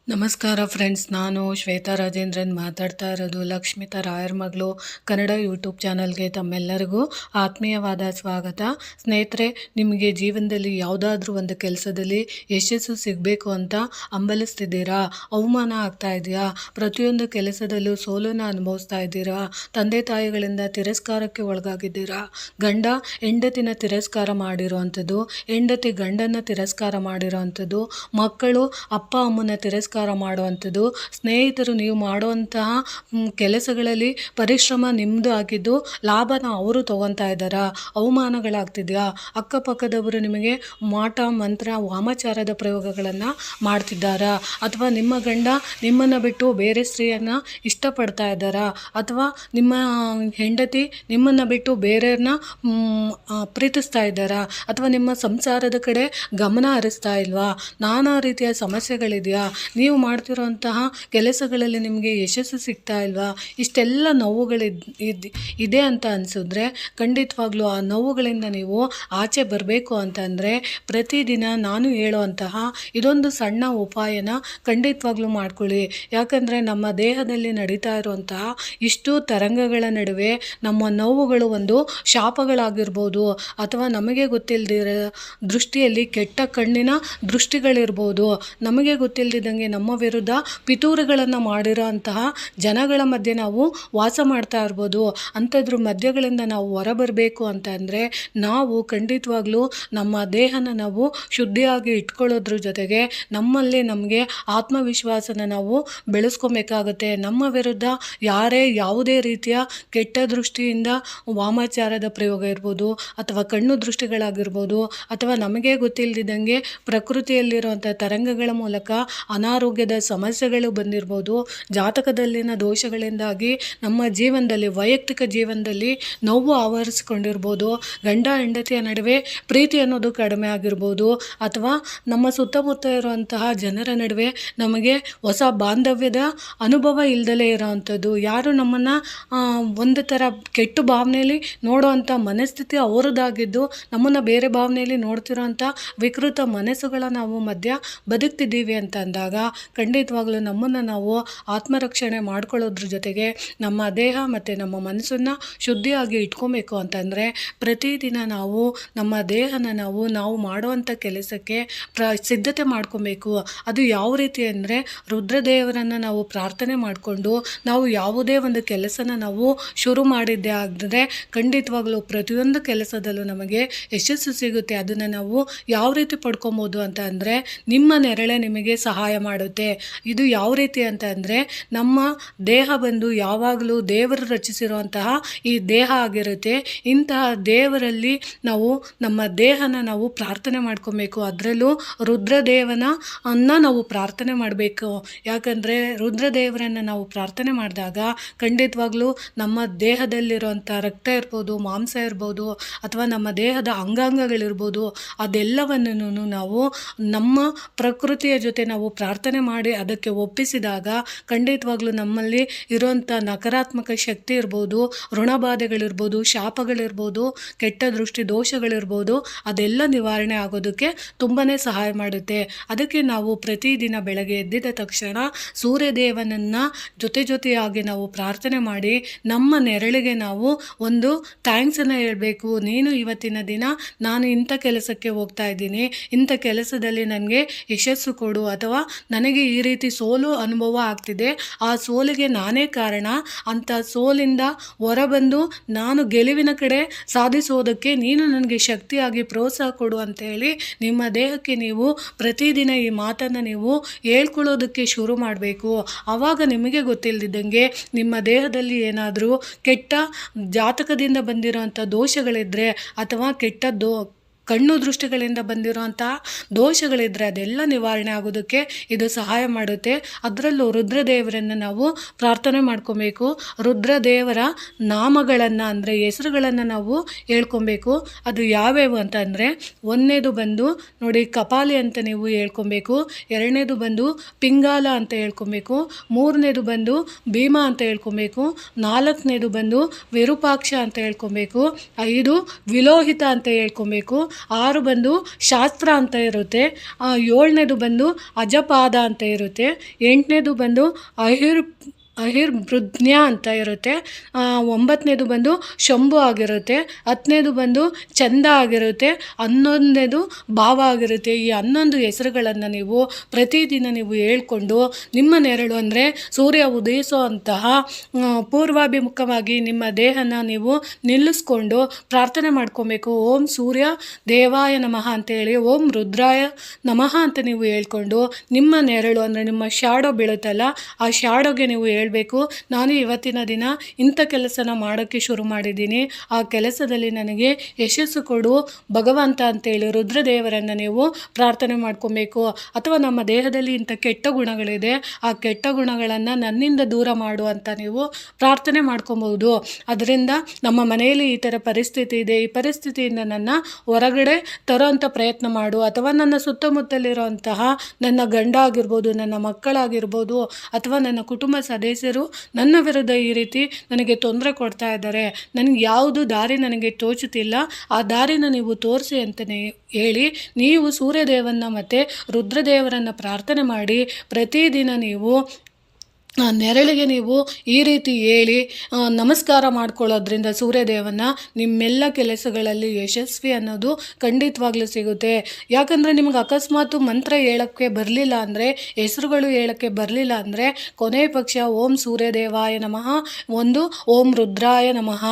ನಮಸ್ಕಾರ ಫ್ರೆಂಡ್ಸ್, ನಾನು ಶ್ವೇತಾ ರಾಜೇಂದ್ರನ್ ಮಾತಾಡ್ತಾ ಇರೋದು. ಲಕ್ಷ್ಮಿತಾ ರಾಯರ್ ಮಗಳು ಕನ್ನಡ ಯೂಟ್ಯೂಬ್ ಚಾನಲ್ಗೆ ತಮ್ಮೆಲ್ಲರಿಗೂ ಆತ್ಮೀಯವಾದ ಸ್ವಾಗತ. ಸ್ನೇಹಿತರೆ, ನಿಮಗೆ ಜೀವನದಲ್ಲಿ ಯಾವುದಾದ್ರೂ ಒಂದು ಕೆಲಸದಲ್ಲಿ ಯಶಸ್ಸು ಸಿಗಬೇಕು ಅಂತ ಹಂಬಲಿಸ್ತಿದ್ದೀರಾ? ಅವಮಾನ ಆಗ್ತಾ ಇದೆಯಾ? ಪ್ರತಿಯೊಂದು ಕೆಲಸದಲ್ಲೂ ಸೋಲನ್ನು ಅನುಭವಿಸ್ತಾ ಇದ್ದೀರಾ? ತಂದೆ ತಾಯಿಗಳಿಂದ ತಿರಸ್ಕಾರಕ್ಕೆ ಒಳಗಾಗಿದ್ದೀರಾ? ಗಂಡ ಹೆಂಡತಿನ ತಿರಸ್ಕಾರ ಮಾಡಿರೋವಂಥದ್ದು, ಹೆಂಡತಿ ಗಂಡನ ತಿರಸ್ಕಾರ ಮಾಡಿರೋವಂಥದ್ದು, ಮಕ್ಕಳು ಅಪ್ಪ ಅಮ್ಮನ ತಿರಸ್ಕಾರ ಮಾಡುವಂಥದ್ದು, ಸ್ನೇಹಿತರು ನೀವು ಮಾಡುವಂತಹ ಕೆಲಸಗಳಲ್ಲಿ ಪರಿಶ್ರಮ ನಿಮ್ಮದು ಆಗಿದ್ದು ಲಾಭನ ಅವರು ತಗೊತಾ ಇದ್ದಾರಾ? ಅವಮಾನಗಳಾಗ್ತಿದೆಯಾ? ಅಕ್ಕಪಕ್ಕದವರು ನಿಮಗೆ ಮಾಟ ಮಂತ್ರ ವಾಮಾಚಾರದ ಪ್ರಯೋಗಗಳನ್ನು ಮಾಡ್ತಿದ್ದಾರಾ? ಅಥವಾ ನಿಮ್ಮ ಗಂಡ ನಿಮ್ಮನ್ನು ಬಿಟ್ಟು ಬೇರೆ ಸ್ತ್ರೀಯನ್ನು ಇಷ್ಟಪಡ್ತಾ ಇದ್ದಾರಾ? ಅಥವಾ ನಿಮ್ಮ ಹೆಂಡತಿ ನಿಮ್ಮನ್ನು ಬಿಟ್ಟು ಬೇರೆಯವ್ರನ್ನ ಪ್ರೀತಿಸ್ತಾ ಇದ್ದಾರಾ? ಅಥವಾ ನಿಮ್ಮ ಸಂಸಾರದ ಕಡೆ ಗಮನ ಹರಿಸ್ತಾ ಇಲ್ವಾ? ನಾನಾ ರೀತಿಯ ಸಮಸ್ಯೆಗಳಿದೆಯಾ? ನೀವು ಮಾಡ್ತಿರೋಂತಹ ಕೆಲಸಗಳಲ್ಲಿ ನಿಮಗೆ ಯಶಸ್ಸು ಸಿಗ್ತಾ ಇಲ್ವಾ? ಇಷ್ಟೆಲ್ಲ ಇದೆ ಅಂತ ಅನಿಸಿದ್ರೆ ಖಂಡಿತವಾಗ್ಲೂ ಆ ನೋವುಗಳಿಂದ ನೀವು ಆಚೆ ಬರಬೇಕು ಅಂತಂದರೆ ಪ್ರತಿದಿನ ನಾನು ಹೇಳುವಂತಹ ಇದೊಂದು ಸಣ್ಣ ಉಪಾಯನ ಖಂಡಿತವಾಗ್ಲೂ ಮಾಡ್ಕೊಳ್ಳಿ. ಯಾಕಂದರೆ ನಮ್ಮ ದೇಹದಲ್ಲಿ ನಡೀತಾ ಇರುವಂತಹ ಇಷ್ಟು ತರಂಗಗಳ ನಡುವೆ ನಮ್ಮ ನೋವುಗಳು ಒಂದು ಶಾಪಗಳಾಗಿರ್ಬೋದು, ಅಥವಾ ನಮಗೆ ಗೊತ್ತಿಲ್ಲದಿರೋ ದೃಷ್ಟಿಯಲ್ಲಿ ಕೆಟ್ಟ ಕಣ್ಣಿನ ದೃಷ್ಟಿಗಳಿರ್ಬೋದು, ನಮಗೆ ಗೊತ್ತಿಲ್ಲದಿದ್ದಂಗೆ ನಮ್ಮ ವಿರುದ್ಧ ಪಿತೂರಿಗಳನ್ನು ಮಾಡಿರೋ ಅಂತಹ ಜನಗಳ ಮಧ್ಯೆ ನಾವು ವಾಸ ಮಾಡ್ತಾ ಇರ್ಬೋದು. ಅಂಥದ್ರ ಮಧ್ಯಗಳಿಂದ ನಾವು ಹೊರಬರಬೇಕು ಅಂತಂದರೆ ನಾವು ಖಂಡಿತವಾಗ್ಲೂ ನಮ್ಮ ದೇಹನ ನಾವು ಶುದ್ಧಿಯಾಗಿ ಇಟ್ಕೊಳ್ಳೋದ್ರ ಜೊತೆಗೆ ನಮ್ಮಲ್ಲಿ ನಮಗೆ ಆತ್ಮವಿಶ್ವಾಸನ ನಾವು ಬೆಳೆಸ್ಕೊಬೇಕಾಗುತ್ತೆ. ನಮ್ಮ ವಿರುದ್ಧ ಯಾರೇ ಯಾವುದೇ ರೀತಿಯ ಕೆಟ್ಟ ದೃಷ್ಟಿಯಿಂದ ವಾಮಾಚಾರದ ಪ್ರಯೋಗ ಇರ್ಬೋದು, ಅಥವಾ ಕಣ್ಣು ದೃಷ್ಟಿಗಳಾಗಿರ್ಬೋದು, ಅಥವಾ ನಮಗೆ ಗೊತ್ತಿಲ್ಲದಿದ್ದಂಗೆ ಪ್ರಕೃತಿಯಲ್ಲಿರುವಂಥ ತರಂಗಗಳ ಮೂಲಕ ಅನಾರೋಗ್ಯದ ಸಮಸ್ಯೆಗಳು ಬಂದಿರ್ಬೋದು, ಜಾತಕದಲ್ಲಿನ ದೋಷಗಳಿಂದಾಗಿ ನಮ್ಮ ಜೀವನದಲ್ಲಿ ವೈಯಕ್ತಿಕ ಜೀವನದಲ್ಲಿ ನೋವು ಆವರಿಸಿಕೊಂಡಿರ್ಬೋದು, ಗಂಡ ಹೆಂಡತಿಯ ನಡುವೆ ಪ್ರೀತಿ ಅನ್ನೋದು ಕಡಿಮೆ ಆಗಿರ್ಬೋದು, ಅಥವಾ ನಮ್ಮ ಸುತ್ತಮುತ್ತ ಇರುವಂತಹ ಜನರ ನಡುವೆ ನಮಗೆ ಹೊಸ ಬಾಂಧವ್ಯದ ಅನುಭವ ಇಲ್ದಲೇ ಇರೋವಂಥದ್ದು, ಯಾರು ನಮ್ಮನ್ನು ಒಂದು ಥರ ಕೆಟ್ಟ ಭಾವನೆಯಲ್ಲಿ ನೋಡೋವಂಥ ಮನಸ್ಥಿತಿ ಅವರದ್ದಾಗಿದ್ದು ನಮ್ಮನ್ನು ಬೇರೆ ಭಾವನೆಯಲ್ಲಿ ನೋಡ್ತಿರೋಂಥ ವಿಕೃತ ಮನಸ್ಸುಗಳ ನಾವು ಮಧ್ಯ ಬದುಕ್ತಿದ್ದೀವಿ ಅಂತ ಅಂದಾಗ ಖಂಡಿತವಾಗ್ಲೂ ನಮ್ಮನ್ನು ನಾವು ಆತ್ಮರಕ್ಷಣೆ ಮಾಡ್ಕೊಳ್ಳೋದ್ರ ಜೊತೆಗೆ ನಮ್ಮ ದೇಹ ಮತ್ತು ನಮ್ಮ ಮನಸ್ಸನ್ನು ಶುದ್ಧಿಯಾಗಿ ಇಟ್ಕೊಬೇಕು ಅಂತಂದರೆ ಪ್ರತಿದಿನ ನಾವು ನಮ್ಮ ದೇಹನ ನಾವು ಮಾಡುವಂಥ ಕೆಲಸಕ್ಕೆ ಸಿದ್ಧತೆ ಮಾಡ್ಕೊಬೇಕು. ಅದು ಯಾವ ರೀತಿ ಅಂದರೆ ರುದ್ರದೇವರನ್ನು ನಾವು ಪ್ರಾರ್ಥನೆ ಮಾಡಿಕೊಂಡು ನಾವು ಯಾವುದೇ ಒಂದು ಕೆಲಸನ ನಾವು ಶುರು ಮಾಡಿದ್ದೇ ಆದರೆ ಖಂಡಿತವಾಗ್ಲೂ ಪ್ರತಿಯೊಂದು ಕೆಲಸದಲ್ಲೂ ನಮಗೆ ಯಶಸ್ಸು ಸಿಗುತ್ತೆ. ಅದನ್ನು ನಾವು ಯಾವ ರೀತಿ ಪಡ್ಕೊಬೋದು ಅಂತ ಅಂದರೆ ನಿಮ್ಮ ನೆರಳೆ ನಿಮಗೆ ಸಹಾಯ ಮಾಡುತ್ತೆ. ಇದು ಯಾವ ರೀತಿ ಅಂತ ಅಂದರೆ ನಮ್ಮ ದೇಹ ಬಂದು ಯಾವಾಗಲೂ ದೇವರು ರಚಿಸಿರುವಂತಹ ಈ ದೇಹ ಆಗಿರುತ್ತೆ. ಇಂತಹ ದೇವರಲ್ಲಿ ನಾವು ನಮ್ಮ ದೇಹನ ನಾವು ಪ್ರಾರ್ಥನೆ ಮಾಡ್ಕೊಬೇಕು. ಅದರಲ್ಲೂ ರುದ್ರದೇವನ ನಾವು ಪ್ರಾರ್ಥನೆ ಮಾಡಬೇಕು. ಯಾಕಂದರೆ ರುದ್ರದೇವರನ್ನು ನಾವು ಪ್ರಾರ್ಥನೆ ಮಾಡಿದಾಗ ಖಂಡಿತವಾಗ್ಲೂ ನಮ್ಮ ದೇಹದಲ್ಲಿರುವಂಥ ರಕ್ತ ಇರ್ಬೋದು, ಮಾಂಸ ಇರ್ಬೋದು, ಅಥವಾ ನಮ್ಮ ದೇಹದ ಅಂಗಾಂಗಗಳಿರ್ಬೋದು, ಅದೆಲ್ಲವನ್ನು ನಾವು ನಮ್ಮ ಪ್ರಕೃತಿಯ ಜೊತೆ ನಾವು ಪ್ರಾರ್ಥನೆ ಮಾಡಿ ಅದಕ್ಕೆ ಒಪ್ಪಿಸಿದಾಗ ಖಂಡಿತವಾಗ್ಲೂ ನಮ್ಮಲ್ಲಿ ಇರುವಂಥ ನಕಾರಾತ್ಮಕ ಶಕ್ತಿ ಇರ್ಬೋದು, ಋಣಬಾಧೆಗಳಿರ್ಬೋದು, ಶಾಪಗಳಿರ್ಬೋದು, ಕೆಟ್ಟ ದೃಷ್ಟಿ ದೋಷಗಳಿರ್ಬೋದು, ಅದೆಲ್ಲ ನಿವಾರಣೆ ಆಗೋದಕ್ಕೆ ತುಂಬಾ ಸಹಾಯ ಮಾಡುತ್ತೆ. ಅದಕ್ಕೆ ನಾವು ಪ್ರತಿದಿನ ಬೆಳಗ್ಗೆ ಎದ್ದಿದ ತಕ್ಷಣ ಸೂರ್ಯದೇವನನ್ನು ಜೊತೆಯಾಗಿ ನಾವು ಪ್ರಾರ್ಥನೆ ಮಾಡಿ ನಮ್ಮ ನೆರಳಿಗೆ ನಾವು ಒಂದು ಥ್ಯಾಂಕ್ಸನ್ನು ಹೇಳಬೇಕು. ನೀನು ಇವತ್ತಿನ ದಿನ ನಾನು ಇಂಥ ಕೆಲಸಕ್ಕೆ ಹೋಗ್ತಾ ಇದ್ದೀನಿ, ಇಂಥ ಕೆಲಸದಲ್ಲಿ ನನಗೆ ಯಶಸ್ಸು ಕೊಡು, ಅಥವಾ ನನಗೆ ಈ ರೀತಿ ಸೋಲು ಅನುಭವ ಆಗ್ತಿದೆ, ಆ ಸೋಲಿಗೆ ನಾನೇ ಕಾರಣ. ಅಂಥ ಸೋಲಿಂದ ಹೊರಬಂದು ನಾನು ಗೆಲುವಿನ ಕಡೆ ಸಾಧಿಸೋದಕ್ಕೆ ನೀನು ನನಗೆ ಶಕ್ತಿಯಾಗಿ ಪ್ರೋತ್ಸಾಹ ಕೊಡು ಅಂತೇಳಿ ನಿಮ್ಮ ದೇಹಕ್ಕೆ ನೀವು ಪ್ರತಿದಿನ ಈ ಮಾತನ್ನು ನೀವು ಹೇಳ್ಕೊಳ್ಳೋದಕ್ಕೆ ಶುರು ಮಾಡಬೇಕು. ಆವಾಗ ನಿಮಗೆ ಗೊತ್ತಿಲ್ಲದಿದ್ದಂಗೆ ನಿಮ್ಮ ದೇಹದಲ್ಲಿ ಏನಾದರೂ ಕೆಟ್ಟ ಜಾತಕದಿಂದ ಬಂದಿರೋಂಥ ದೋಷಗಳಿದ್ದರೆ ಅಥವಾ ಕೆಟ್ಟ ಕಣ್ಣು ದೃಷ್ಟಿಗಳಿಂದ ಬಂದಿರುವಂಥ ದೋಷಗಳಿದ್ದರೆ ಅದೆಲ್ಲ ನಿವಾರಣೆ ಆಗೋದಕ್ಕೆ ಇದು ಸಹಾಯ ಮಾಡುತ್ತೆ. ಅದರಲ್ಲೂ ರುದ್ರದೇವರನ್ನು ನಾವು ಪ್ರಾರ್ಥನೆ ಮಾಡ್ಕೊಬೇಕು. ರುದ್ರದೇವರ ನಾಮಗಳನ್ನು ಅಂದರೆ ಹೆಸರುಗಳನ್ನು ನಾವು ಹೇಳ್ಕೊಬೇಕು. ಅದು ಯಾವ್ಯಾವು ಅಂತಂದರೆ, ಒಂದನೇದು ಬಂದು ನೋಡಿ ಕಪಾಲಿ ಅಂತ ನೀವು ಹೇಳ್ಕೊಬೇಕು, ಎರಡನೇದು ಬಂದು ಪಿಂಗಾಲ ಅಂತ ಹೇಳ್ಕೊಬೇಕು, ಮೂರನೇದು ಬಂದು ಭೀಮ ಅಂತ ಹೇಳ್ಕೊಬೇಕು, ನಾಲ್ಕನೇದು ಬಂದು ವಿರೂಪಾಕ್ಷ ಅಂತ ಹೇಳ್ಕೊಬೇಕು, 5 ವಿಲೋಹಿತ ಅಂತ ಹೇಳ್ಕೊಬೇಕು, 6 ಬಂದು ಶಾಸ್ತ್ರ ಅಂತ ಇರುತ್ತೆ, 7ನೇದು ಬಂದು ಅಜಪಾದ ಅಂತ ಇರುತ್ತೆ, 8ನೇದು ಬಂದು ಅಹಿರ್ಬೃಜ್ಞ ಅಂತ ಇರುತ್ತೆ, 9ನೇದು ಬಂದು ಶಂಭು ಆಗಿರುತ್ತೆ, 10ನೇದು ಬಂದು ಚಂದ ಆಗಿರುತ್ತೆ, 11ನೇದು ಭಾವ ಆಗಿರುತ್ತೆ. ಈ 11 ಹೆಸರುಗಳನ್ನು ನೀವು ಪ್ರತಿದಿನ ನೀವು ಹೇಳ್ಕೊಂಡು ನಿಮ್ಮ ನೆರಳು ಅಂದರೆ ಸೂರ್ಯ ಉದಯಿಸೋ ಅಂತಹ ಪೂರ್ವಾಭಿಮುಖವಾಗಿ ನಿಮ್ಮ ದೇಹನ ನೀವು ನಿಲ್ಲಿಸ್ಕೊಂಡು ಪ್ರಾರ್ಥನೆ ಮಾಡ್ಕೊಬೇಕು. ಓಂ ಸೂರ್ಯ ದೇವಾಯ ನಮಃ ಅಂತೇಳಿ, ಓಂ ರುದ್ರಾಯ ನಮಃ ಅಂತ ನೀವು ಹೇಳ್ಕೊಂಡು ನಿಮ್ಮ ನೆರಳು ಅಂದರೆ ನಿಮ್ಮ ಶಾಡೋ ಬೀಳುತ್ತಲ್ಲ, ಆ ಶಾಡೋಗೆ ನೀವು ಹೇಳಬೇಕು, ನಾನು ಇವತ್ತಿನ ದಿನ ಇಂಥ ಕೆಲಸನ ಮಾಡೋಕ್ಕೆ ಶುರು ಮಾಡಿದ್ದೀನಿ, ಆ ಕೆಲಸದಲ್ಲಿ ನನಗೆ ಯಶಸ್ಸು ಕೊಡು ಭಗವಂತ ಅಂತೇಳಿ ರುದ್ರದೇವರನ್ನು ನೀವು ಪ್ರಾರ್ಥನೆ ಮಾಡ್ಕೊಬೇಕು. ಅಥವಾ ನಮ್ಮ ದೇಹದಲ್ಲಿ ಇಂಥ ಕೆಟ್ಟ ಗುಣಗಳಿದೆ, ಆ ಕೆಟ್ಟ ಗುಣಗಳನ್ನು ನನ್ನಿಂದ ದೂರ ಮಾಡು ಅಂತ ನೀವು ಪ್ರಾರ್ಥನೆ ಮಾಡ್ಕೊಬಹುದು. ಅದರಿಂದ ನಮ್ಮ ಮನೆಯಲ್ಲಿ ಈ ಥರ ಪರಿಸ್ಥಿತಿ ಇದೆ, ಈ ಪರಿಸ್ಥಿತಿಯಿಂದ ನನ್ನ ಹೊರಗಡೆ ತರೋಂಥ ಪ್ರಯತ್ನ ಮಾಡು. ಅಥವಾ ನನ್ನ ಸುತ್ತಮುತ್ತಲಿರುವಂತಹ ನನ್ನ ಗಂಡ ಆಗಿರ್ಬೋದು, ನನ್ನ ಮಕ್ಕಳಾಗಿರ್ಬೋದು, ಅಥವಾ ನನ್ನ ಕುಟುಂಬ ಸದಸ್ಯರು ನನ್ನ ವಿರುದ್ಧ ಈ ರೀತಿ ನನಗೆ ತೊಂದರೆ ಕೊಡ್ತಾ ಇದ್ದಾರೆ, ನನಗೆ ಯಾವುದು ದಾರಿ ನನಗೆ ತೋಚುತ್ತಿಲ್ಲ, ಆ ದಾರಿನ ನೀವು ತೋರಿಸಿ ಅಂತಲೇ ಹೇಳಿ ನೀವು ಸೂರ್ಯದೇವನ ಮತ್ತು ರುದ್ರದೇವರನ್ನು ಪ್ರಾರ್ಥನೆ ಮಾಡಿ ಪ್ರತಿದಿನ ನೀವು ನೆರಳಿಗೆ ನೀವು ಈ ರೀತಿ ಹೇಳಿ ನಮಸ್ಕಾರ ಮಾಡ್ಕೊಳ್ಳೋದ್ರಿಂದ ಸೂರ್ಯದೇವನ ನಿಮ್ಮೆಲ್ಲ ಕೆಲಸಗಳಲ್ಲಿ ಯಶಸ್ವಿ ಅನ್ನೋದು ಖಂಡಿತವಾಗ್ಲೂ ಸಿಗುತ್ತೆ. ಯಾಕಂದರೆ ನಿಮ್ಗೆ ಅಕಸ್ಮಾತ್ ಮಂತ್ರ ಹೇಳೋಕ್ಕೆ ಬರಲಿಲ್ಲ ಅಂದರೆ, ಹೆಸರುಗಳು ಹೇಳೋಕ್ಕೆ ಬರಲಿಲ್ಲ ಅಂದರೆ, ಕೊನೆ ಪಕ್ಷ ಓಂ ಸೂರ್ಯದೇವಾಯ ನಮಃ, ಒಂದು ಓಂ ರುದ್ರಾಯ ನಮಃ,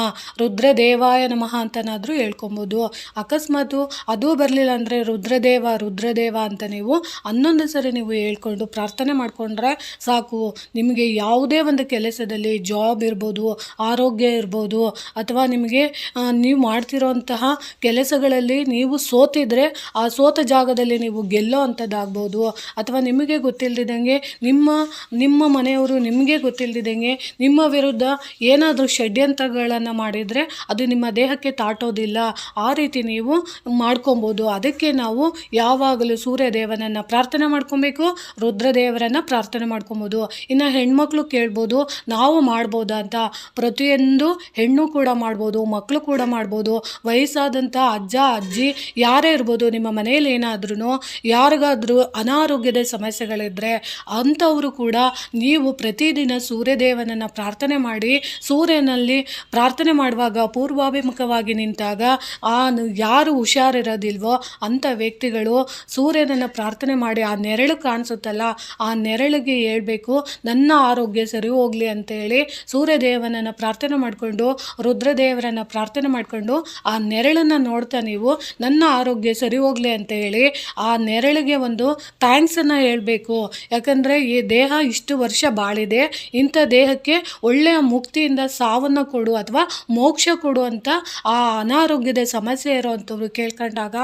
ರುದ್ರದೇವಾಯ ನಮಃ ಅಂತನಾದರೂ ಹೇಳ್ಕೊಬೋದು. ಅಕಸ್ಮಾತು ಅದೂ ಬರಲಿಲ್ಲ ಅಂದರೆ ರುದ್ರದೇವ ಅಂತ ನೀವು 11 ಸರಿ ನೀವು ಹೇಳ್ಕೊಂಡು ಪ್ರಾರ್ಥನೆ ಮಾಡಿಕೊಂಡ್ರೆ ಸಾಕು. ನಿಮಗೆ ಯಾವುದೇ ಒಂದು ಕೆಲಸದಲ್ಲಿ ಜಾಬ್ ಇರ್ಬೋದು, ಆರೋಗ್ಯ ಇರ್ಬೋದು, ಅಥವಾ ನಿಮಗೆ ನೀವು ಮಾಡ್ತಿರೋಂತಹ ಕೆಲಸಗಳಲ್ಲಿ ನೀವು ಸೋತಿದ್ರೆ ಆ ಸೋತ ಜಾಗದಲ್ಲಿ ನೀವು ಗೆಲ್ಲೋ ಅಂಥದ್ದಾಗ್ಬೋದು. ಅಥವಾ ನಿಮಗೆ ಗೊತ್ತಿಲ್ಲದಿದ್ದಂಗೆ ನಿಮ್ಮ ಮನೆಯವರು ನಿಮಗೆ ಗೊತ್ತಿಲ್ಲದಿದ್ದಂಗೆ ನಿಮ್ಮ ವಿರುದ್ಧ ಏನಾದರೂ ಷಡ್ಯಂತ್ರಗಳನ್ನು ಮಾಡಿದರೆ ಅದು ನಿಮ್ಮ ದೇಹಕ್ಕೆ ತಾಟೋದಿಲ್ಲ. ಆ ರೀತಿ ನೀವು ಮಾಡ್ಕೊಬೋದು. ಅದಕ್ಕೆ ನಾವು ಯಾವಾಗಲೂ ಸೂರ್ಯದೇವನನ್ನು ಪ್ರಾರ್ಥನೆ ಮಾಡ್ಕೊಬೇಕು, ರುದ್ರದೇವರನ್ನು ಪ್ರಾರ್ಥನೆ ಮಾಡ್ಕೊಬೋದು. ಇನ್ನು ಹೆಣ್ಮಕ್ಳು ಕೇಳ್ಬೋದು, ನಾವು ಮಾಡ್ಬೋದಾ ಅಂತ. ಪ್ರತಿಯೊಂದು ಹೆಣ್ಣು ಕೂಡ ಮಾಡ್ಬೋದು, ಮಕ್ಕಳು ಕೂಡ ಮಾಡ್ಬೋದು. ವಯಸ್ಸಾದಂಥ ಅಜ್ಜ ಅಜ್ಜಿ ಯಾರೇ ಇರ್ಬೋದು, ನಿಮ್ಮ ಮನೆಯಲ್ಲಿ ಏನಾದ್ರೂ ಯಾರಿಗಾದ್ರೂ ಅನಾರೋಗ್ಯದ ಸಮಸ್ಯೆಗಳಿದ್ದರೆ ಅಂಥವರು ಕೂಡ ನೀವು ಪ್ರತಿದಿನ ಸೂರ್ಯದೇವನನ್ನು ಪ್ರಾರ್ಥನೆ ಮಾಡಿ, ಸೂರ್ಯನಲ್ಲಿ ಪ್ರಾರ್ಥನೆ ಮಾಡುವಾಗ ಪೂರ್ವಾಭಿಮುಖವಾಗಿ ನಿಂತಾಗ ಯಾರು ಹುಷಾರಿರೋದಿಲ್ವೋ ಅಂಥ ವ್ಯಕ್ತಿಗಳು ಸೂರ್ಯನನ್ನು ಪ್ರಾರ್ಥನೆ ಮಾಡಿ ಆ ನೆರಳು ಕಾಣಿಸುತ್ತಲ್ಲ, ಆ ನೆರಳಿಗೆ ಹೇಳ್ಬೇಕು ನನ್ನ ಆರೋಗ್ಯ ಸರಿ ಹೋಗಲಿ ಅಂತೇಳಿ ಸೂರ್ಯದೇವನನ್ನು ಪ್ರಾರ್ಥನೆ ಮಾಡಿಕೊಂಡು ರುದ್ರದೇವರನ್ನು ಪ್ರಾರ್ಥನೆ ಮಾಡಿಕೊಂಡು ಆ ನೆರಳನ್ನು ನೋಡ್ತಾ ನೀವು ನನ್ನ ಆರೋಗ್ಯ ಸರಿ ಹೋಗಲಿ ಅಂತ ಹೇಳಿ ಆ ನೆರಳಿಗೆ ಒಂದು ಥ್ಯಾಂಕ್ಸನ್ನು ಹೇಳಬೇಕು. ಯಾಕಂದರೆ ಈ ದೇಹ ಇಷ್ಟು ವರ್ಷ ಬಾಳಿದೆ, ಇಂಥ ದೇಹಕ್ಕೆ ಒಳ್ಳೆಯ ಮುಕ್ತಿಯಿಂದ ಸಾವನ್ನು ಕೊಡು ಅಥವಾ ಮೋಕ್ಷ ಕೊಡು ಅಂತ ಆ ಅನಾರೋಗ್ಯದ ಸಮಸ್ಯೆ ಇರೋವಂಥವ್ರು ಕೇಳ್ಕೊಂಡಾಗ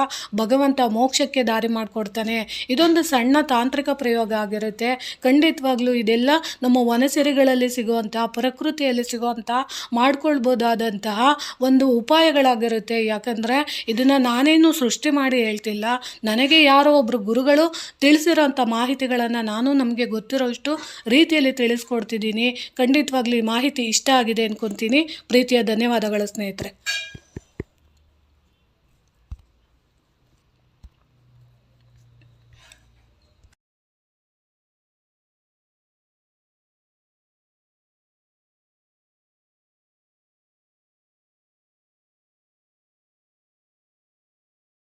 ಭಗವಂತ ಮೋಕ್ಷಕ್ಕೆ ದಾರಿ ಮಾಡಿಕೊಡ್ತಾನೆ. ಇದೊಂದು ಸಣ್ಣ ತಾಂತ್ರಿಕ ಪ್ರಯೋಗ ಆಗಿರುತ್ತೆ. ಖಂಡಿತವಾಗ್ಲೂ ಇದೆಲ್ಲ ನಮ್ಮ ವನಸಿರಿಗಳಲ್ಲಿ ಸಿಗುವಂತಹ, ಪ್ರಕೃತಿಯಲ್ಲಿ ಸಿಗುವಂಥ ಮಾಡ್ಕೊಳ್ಬೋದಾದಂತಹ ಒಂದು ಉಪಾಯಗಳಾಗಿರುತ್ತೆ. ಯಾಕಂದರೆ ಇದನ್ನು ನಾನೇನು ಸೃಷ್ಟಿ ಮಾಡಿ ಹೇಳ್ತಿಲ್ಲ, ನನಗೆ ಯಾರೋ ಒಬ್ಬರು ಗುರುಗಳು ತಿಳಿಸಿರೋಂಥ ಮಾಹಿತಿಗಳನ್ನು ನಾನು ನಮಗೆ ಗೊತ್ತಿರೋಷ್ಟು ರೀತಿಯಲ್ಲಿ ತಿಳಿಸ್ಕೊಡ್ತಿದ್ದೀನಿ. ಖಂಡಿತವಾಗ್ಲೂ ಈ ಮಾಹಿತಿ ಇಷ್ಟ ಆಗಿದೆ ಅಂದ್ಕೊತೀನಿ. ಪ್ರೀತಿಯ ಧನ್ಯವಾದಗಳು ಸ್ನೇಹಿತರೆ.